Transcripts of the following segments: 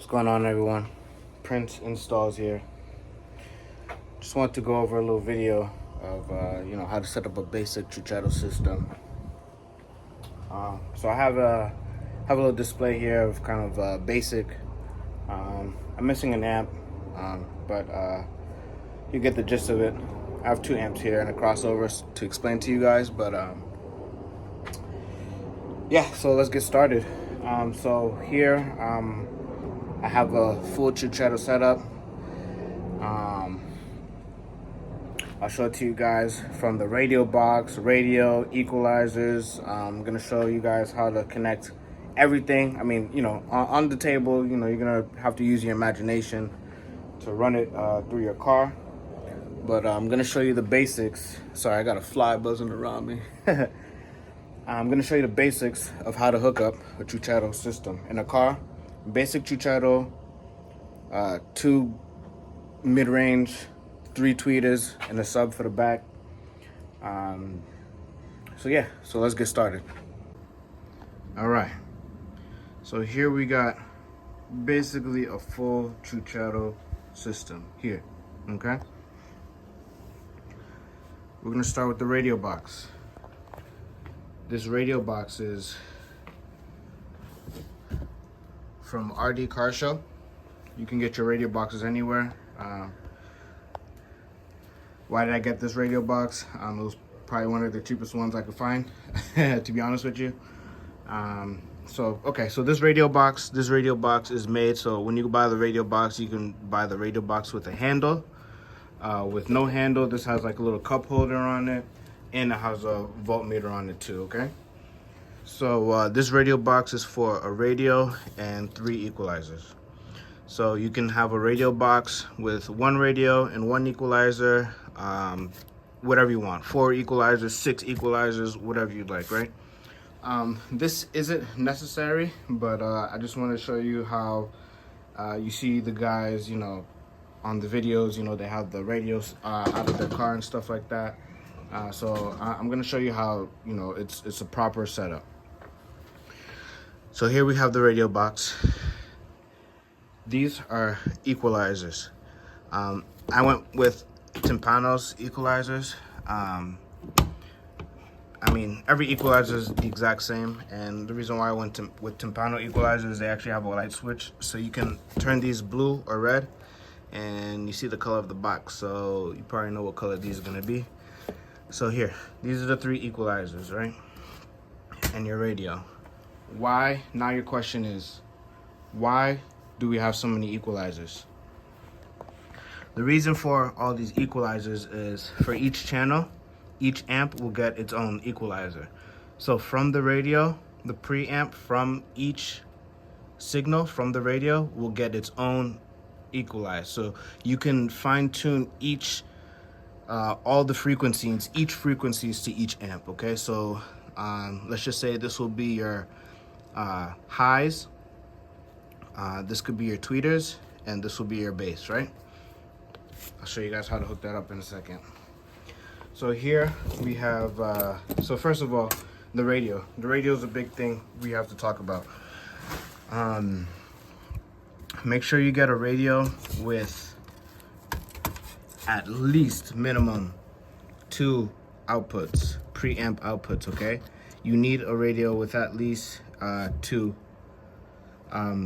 going on, everyone? Prince Installs here. Just want to go over a little video of how to set up a basic Chuchero system. So I have a little display here of kind of basic. I'm missing an amp, but you get the gist of it. I have 2 amps here and a crossover to explain to you guys, but yeah. So let's get started. So here I have a full Chuchero setup. I'll show it to you guys from the radio box, radio, equalizers. I'm gonna show you guys how to connect everything. I mean, on the table, you're gonna have to use your imagination to run it through your car. But I'm gonna show you the basics. Sorry, I got a fly buzzing around me. I'm gonna show you the basics of how to hook up a Chuchero system in a car. Basic Chuchero, 2 mid-range, 3 tweeters, and a sub for the back. So let's get started. All right. So here we got basically a full Chuchero system here. Okay. We're gonna start with the radio box. This radio box is from RD Car Show. You can get your radio boxes anywhere. Why did I get this radio box? It was probably one of the cheapest ones I could find, to be honest with you. So this radio box is made so when you buy the radio box, you can buy the radio box with a handle. With no handle, this has like a little cup holder on it, and it has a voltmeter on it too, okay? So this radio box is for a radio and 3 equalizers. So you can have a radio box with 1 radio and 1 equalizer, whatever you want. 4 equalizers, 6 equalizers, whatever you'd like, right? This isn't necessary, but I just want to show you how you see the guys, on the videos, they have the radios out of their car and stuff like that. So I'm gonna show you how it's a proper setup. So here we have the radio box. These are equalizers. I went with Tympano's equalizers. I mean, every equalizer is the exact same, and the reason why I went with Tympano equalizers is they actually have a light switch, so you can turn these blue or red, and you see the color of the box, so you probably know what color these are gonna be. So here, these are the 3 equalizers, right? And your radio. Why? Now your question is, why do we have so many equalizers? The reason for all these equalizers is for each channel, each amp will get its own equalizer. So from the radio, the preamp from each signal from the radio will get its own equalizer. So you can fine tune all the frequencies, each frequencies to each amp, okay? So let's just say this will be your highs, this could be your tweeters, and this will be your bass, right? I'll show you guys how to hook that up in a second. So here we have, so first of all, the radio. The radio is a big thing we have to talk about. Make sure you get a radio with at least minimum 2 outputs, preamp outputs, okay? You need a radio with at least 2.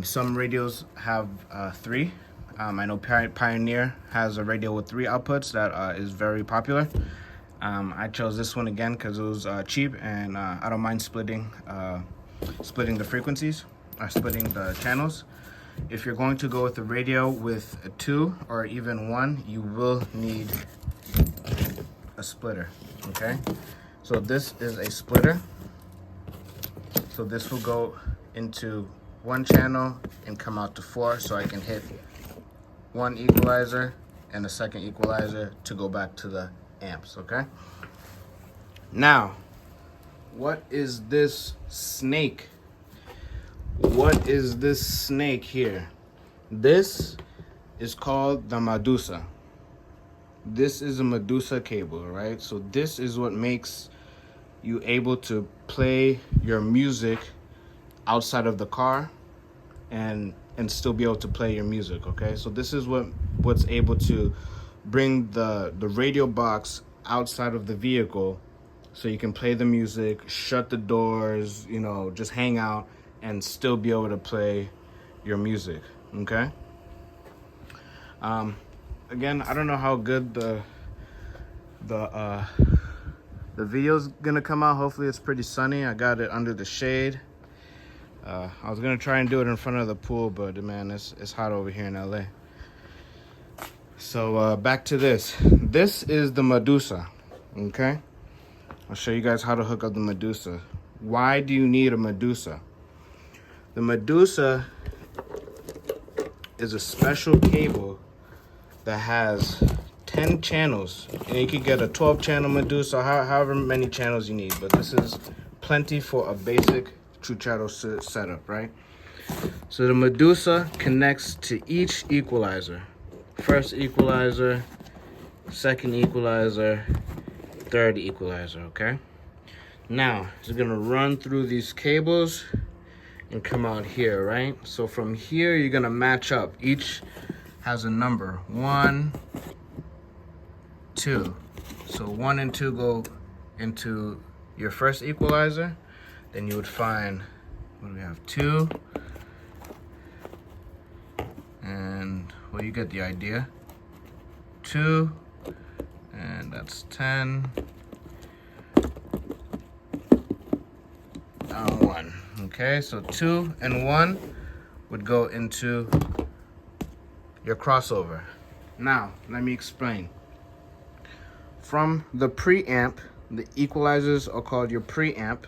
Some radios have 3. I know Pioneer has a radio with 3 outputs that is very popular. I chose this one again because it was cheap, and I don't mind splitting the frequencies, or splitting the channels. If you're going to go with a radio with a 2 or even 1, you will need a splitter, okay? So this is a splitter. So this will go into 1 channel and come out to 4, so I can hit 1 equalizer and a second equalizer to go back to the amps, okay? Now, what is this snake? What is this snake here? This is called the Medusa. This is a Medusa cable, right? So this is what makes you able to play your music outside of the car and and still be able to play your music, okay? So this is what's able to bring the radio box outside of the vehicle so you can play the music, shut the doors, you know, just hang out and still be able to play your music, okay? Again, I don't know how good the video's gonna come out. Hopefully it's pretty sunny. I got it under the shade. I was gonna try and do it in front of the pool, but man, it's hot over here in LA. So back to this. This is the Medusa, okay? I'll show you guys how to hook up the Medusa. Why do you need a Medusa? The Medusa is a special cable that has 10 channels, and you could get a 12-channel Medusa, however many channels you need, but this is plenty for a basic Chuchero setup, right? So the Medusa connects to each equalizer. First equalizer, second equalizer, third equalizer, okay? Now, it's gonna run through these cables and come out here, right? So from here, you're gonna match up. Each has a number, 1, 2. So 1 and 2 go into your first equalizer. Then you would find, what do we have, 2. And, well, you get the idea. 2, and that's 10. Down 1. Okay, so 2 and 1 would go into your crossover. Now, let me explain. From the preamp, the equalizers are called your preamp.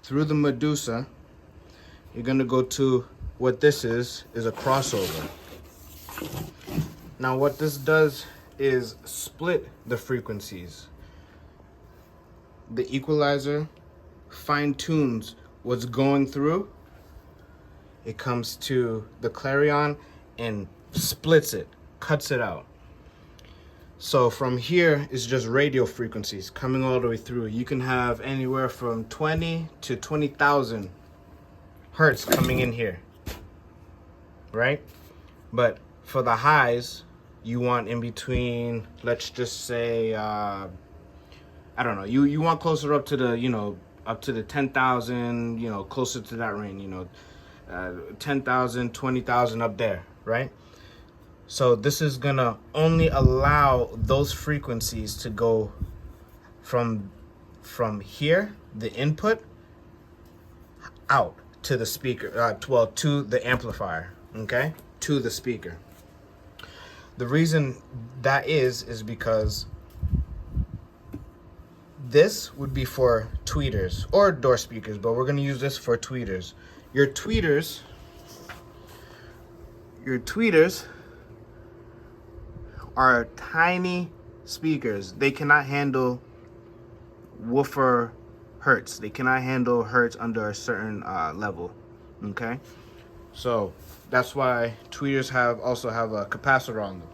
Through the Medusa, you're gonna go to what this is a crossover. Now what this does is split the frequencies. The equalizer fine tunes what's going through. It comes to the clarion and splits it, cuts it out. So from here is just radio frequencies coming all the way through. You can have anywhere from 20 to 20,000 hertz coming in here, right? But for the highs, you want in between, let's just say, I don't know, you want closer up to the, you know, up to the 10,000, you know, closer to that range, you know, 10,000, 20,000 up there, right? So this is gonna only allow those frequencies to go from here, the input, out to the speaker, well, to the amplifier, okay? To the speaker. The reason that is because this would be for tweeters or door speakers, but we're gonna use this for tweeters. Your tweeters are tiny speakers. They cannot handle woofer hertz. They cannot handle hertz under a certain level, okay? So that's why tweeters also have a capacitor on them.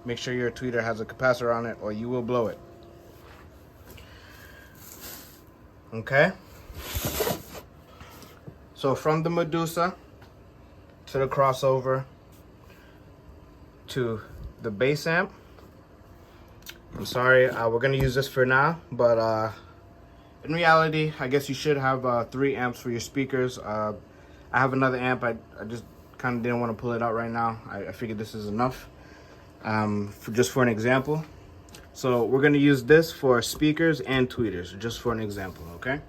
Make sure your tweeter has a capacitor on it or you will blow it. Okay? So from the Medusa to the crossover to the bass amp. I'm sorry, we're gonna use this for now, but in reality, I guess you should have 3 amps for your speakers. I have another amp. I just kind of didn't want to pull it out right now. I figured this is enough just for an example. So we're gonna use this for speakers and tweeters, just for an example, okay?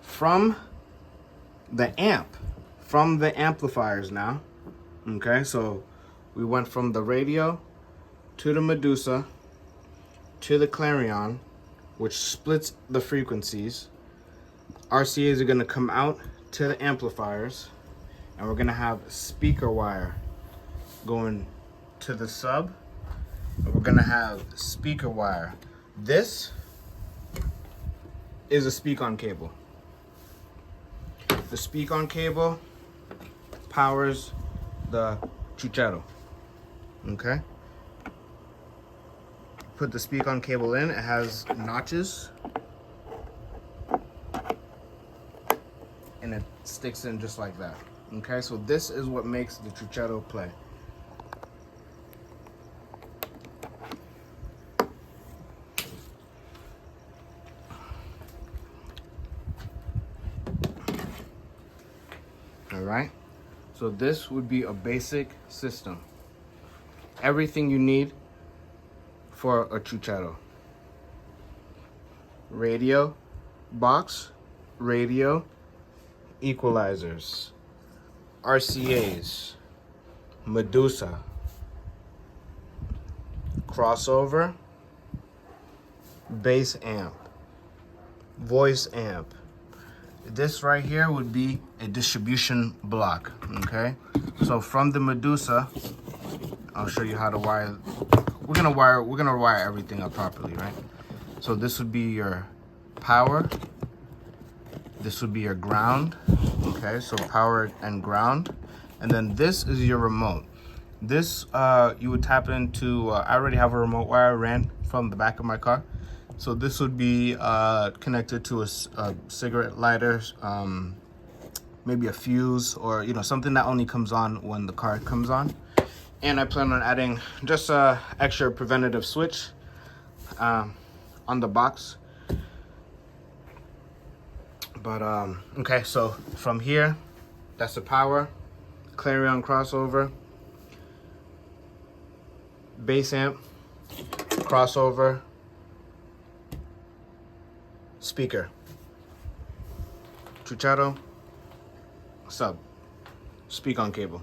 From the amplifiers now, okay? So we went from the radio to the Medusa to the clarion, which splits the frequencies. RCAs are gonna come out to the amplifiers, and we're gonna have speaker wire going to the sub. We're gonna have speaker wire. This is a speak-on cable. The speak-on cable powers the Chuchero, okay? Put the speak-on cable in, it has notches, and and it sticks in just like that. Okay, so this is what makes the Chuchero play. All right, so this would be a basic system. Everything you need for a Chuchero. Radio, box, radio, equalizers, RCAs, Medusa, crossover, bass amp, voice amp. This right here would be a distribution block, okay? So from the Medusa, I'll show you how to wire. We're gonna wire everything up properly, right? So this would be your power. This would be your ground, okay? So power and ground. And then this is your remote. This, you would tap into, I already have a remote wire ran from the back of my car. So this would be connected to a cigarette lighter, maybe a fuse, or something that only comes on when the car comes on. And I plan on adding just a extra preventative switch on the box. But okay, so from here, that's the power, Clarion crossover, bass amp, crossover, speaker, Chuchero, sub, speak on cable.